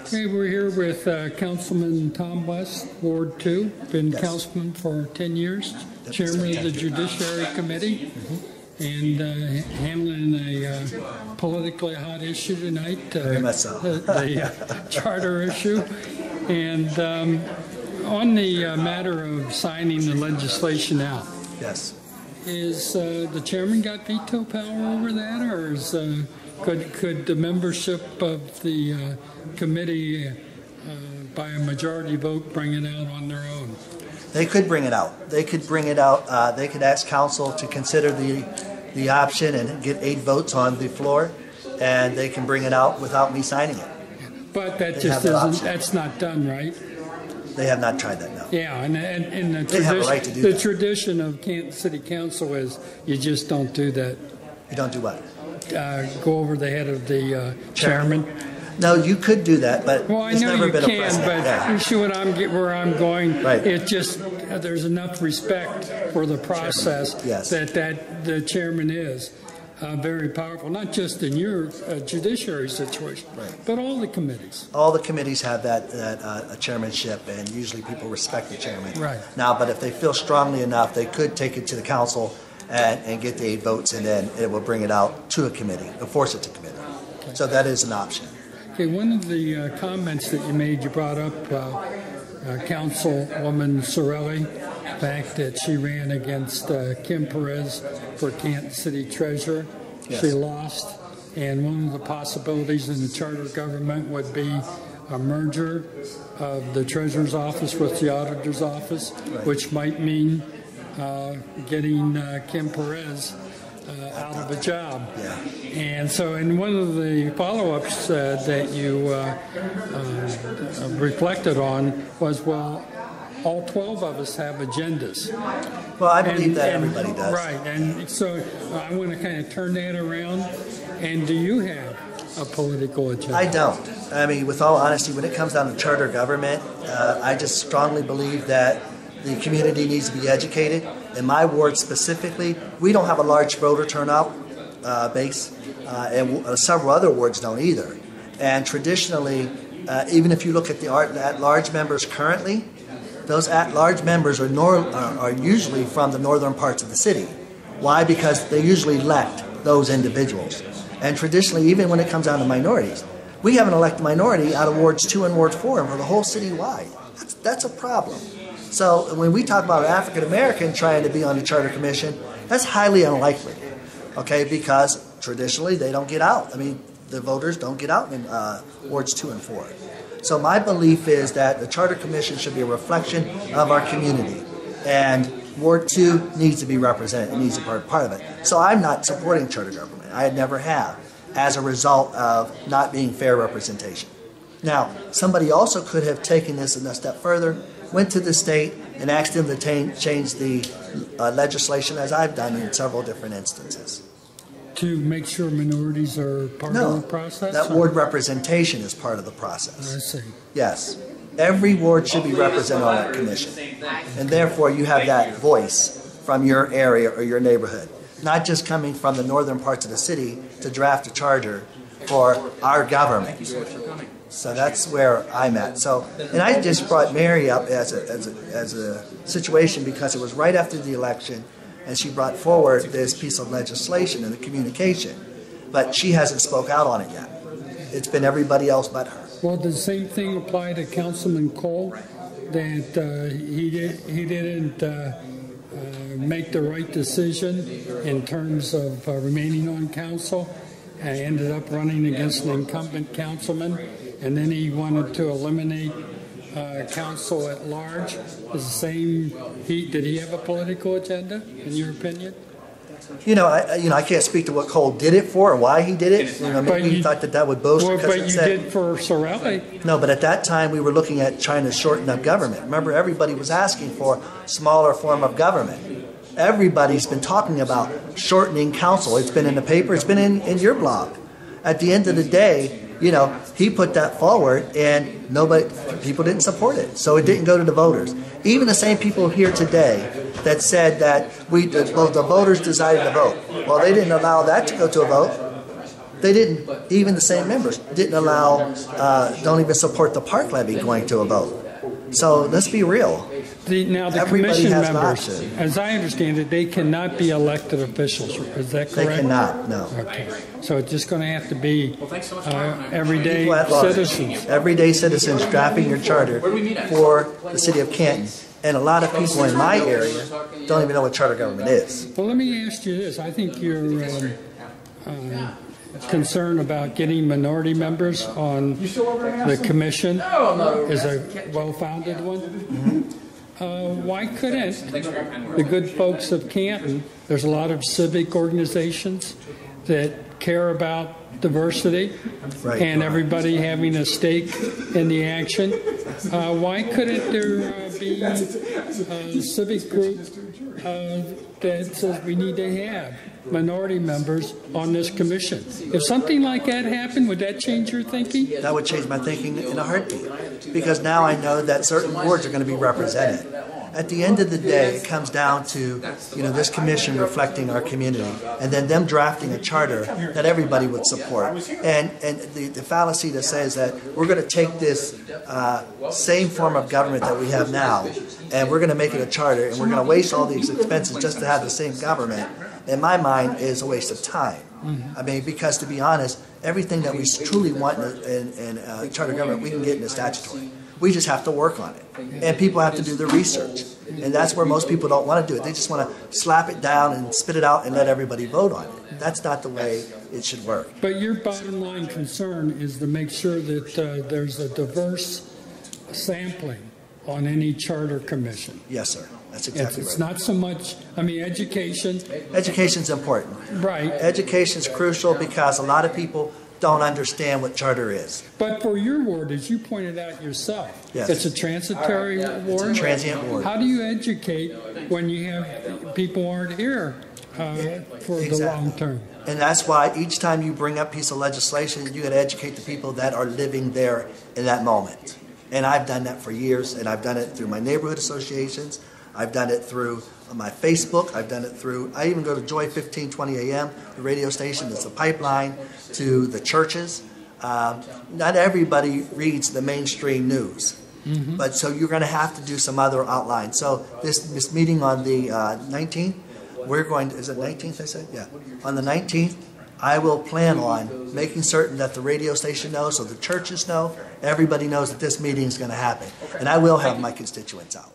Okay, we're here with Councilman Tom West, Ward 2, been councilman for 10 years, chairman of the Judiciary Committee, and handling a politically hot issue tonight, Very much so. the charter issue. And on the matter of signing the legislation out, Yes. is the chairman got veto power over that, or is could the membership of the committee by a majority vote bring it out on their own? They could bring it out. They could bring it out. They could ask council to consider the option and get 8 votes on the floor, and they can bring it out without me signing it. But that just isn't, that's not done, right? They have not tried that, no. Yeah, and the, They have a right to do the that. tradition of City Council is you just don't do that. You don't do what? Go over the head of the chairman. No, you could do that, but Well, I it's know never you been can, a precedent. but you see where I'm going. Right. It just there's enough respect for the process Yes. that the chairman is very powerful, not just in your judiciary situation, Right. but all the committees. All the committees have that chairmanship, and usually people respect the chairman. Right. Now, but if they feel strongly enough, they could take it to the council and get the 8 votes, and then it will bring it out to a committee, or force it to committee. Okay. So that is an option. Okay, one of the comments that you made, you brought up Councilwoman Sorelli, the fact that she ran against Kim Perez for Kansas City Treasurer. Yes. She lost, and one of the possibilities in the charter government would be a merger of the Treasurer's office with the Auditor's office, Right. which might mean getting Kim Perez out of a job. Yeah. And so, in one of the follow-ups that you reflected on was, well, all 12 of us have agendas. Well, I believe that everybody does. Right, and so I want to kind of turn that around. And do you have a political agenda? I don't. I mean, with all honesty, when it comes down to charter government, I just strongly believe that the community needs to be educated. In my ward specifically, we don't have a large voter turnout base, and several other wards don't either. And traditionally, even if you look at the at-large members currently, those at-large members are usually from the northern parts of the city. Why? Because they usually elect those individuals. And traditionally, even when it comes down to minorities, we have an elected minority out of wards 2 and ward 4 for the whole city wide. That's a problem. So when we talk about an African American trying to be on the Charter Commission, that's highly unlikely, okay, because traditionally they don't get out. I mean, the voters don't get out in wards 2 and 4. So my belief is that the Charter Commission should be a reflection of our community, and Ward 2 needs to be represented. It needs to be part of it. So I'm not supporting charter government. I never have, as a result of not being fair representation. Now, somebody also could have taken this a step further, went to the state and asked them to change the legislation, as I've done in several different instances. To make sure minorities are part of the process? That ward representation is part of the process. I see. Yes. Every ward should be represented on that commission. And therefore, you have that voice from your area or your neighborhood, not just coming from the northern parts of the city to draft a charter for our government. So that's where I'm at. So, and I just brought Mary up as a situation because it was right after the election, and she brought forward this piece of legislation and the communication, but she hasn't spoke out on it yet. It's been everybody else but her. Well, does the same thing apply to Councilman Cole, that he didn't make the right decision in terms of remaining on council, and ended up running against an incumbent councilman, and then he wanted to eliminate council at large? Is the same? Did he have a political agenda, in your opinion? I can't speak to what Cole did it for or why he did it. Maybe he thought that would boast. Well, but you did for Sorelli. No, but at that time we were looking at trying to shorten up government. Remember, everybody was asking for a smaller form of government. Everybody's been talking about shortening council. It's been in the paper. It's been in your blog. At the end of the day, he put that forward, and people didn't support it, so it didn't go to the voters. Even the same people here today that said that the voters decided to vote. Well, they didn't allow that to go to a vote. They didn't, even the same members didn't allow, don't even support the park levy going to a vote. So let's be real. Now the Everybody commission has an members, option. as I understand it, they cannot be elected officials. Is that correct? They cannot, no. Okay. So it's just going to have to be everyday People at large, citizens. everyday citizens drafting your charter for the city of Canton. And a lot of people in my area don't even know what charter government is. Well, let me ask you this. I think your concern about getting minority members on the commission is a well-founded one. Why couldn't the good folks of Canton, there's a lot of civic organizations that care about diversity and everybody having a stake in the action. Why couldn't there be a civic group that says we need to have minority members on this commission? If something like that happened, would that change your thinking? That would change my thinking in a heartbeat, because now I know that certain boards are going to be represented. At the end of the day, it comes down to, this commission reflecting our community, and then them drafting a charter that everybody would support. And the fallacy that says that we're going to take this same form of government that we have now, and we're going to make it a charter, and we're going to waste all these expenses just to have the same government, in my mind, is a waste of time. I mean, because to be honest, everything that we truly want in charter government, we can get in the statutory. We just have to work on it. And people have to do the research. And that's where most people don't want to do it. They just want to slap it down and spit it out and let everybody vote on it. That's not the way it should work. But your bottom line concern is to make sure that there's a diverse sampling on any charter commission. Yes, sir. That's exactly right. It's not so much, education. Education's important. Right. Education's crucial because a lot of people don't understand what charter is. But for your ward, as you pointed out yourself, yes, it's a transitory ward. It's a transient ward. How do you educate when you have people aren't here for the long term? And that's why each time you bring up a piece of legislation, you got to educate the people that are living there in that moment. And I've done that for years, and I've done it through my neighborhood associations. I've done it through my Facebook. I've done it through, I even go to Joy 1520 AM, the radio station that's a pipeline to the churches. Not everybody reads the mainstream news. But so you're going to have to do some other outline. So this meeting on the 19th, we're going to, is it 19th I said? Yeah. On the 19th, I will plan on making certain that the radio station knows, so the churches know, everybody knows that this meeting is going to happen. And I will have my constituents out.